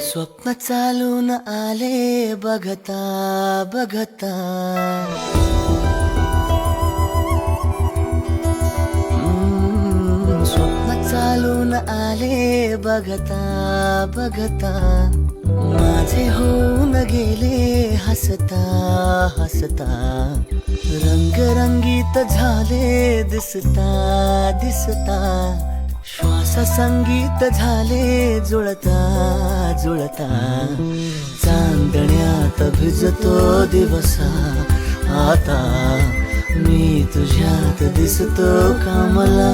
स्वप्न चालून आले बघता बघता, स्वप्न चालून आले बघता बघता, माझे होऊन गेले हसता हसता, रंगरंगीत झाले दिसता दिसता, श्वास संगीत झाले जुळता जुळता, चांदण्यात भिजतो दिवसा आता, मी तुझ्यात दिसतो कमला.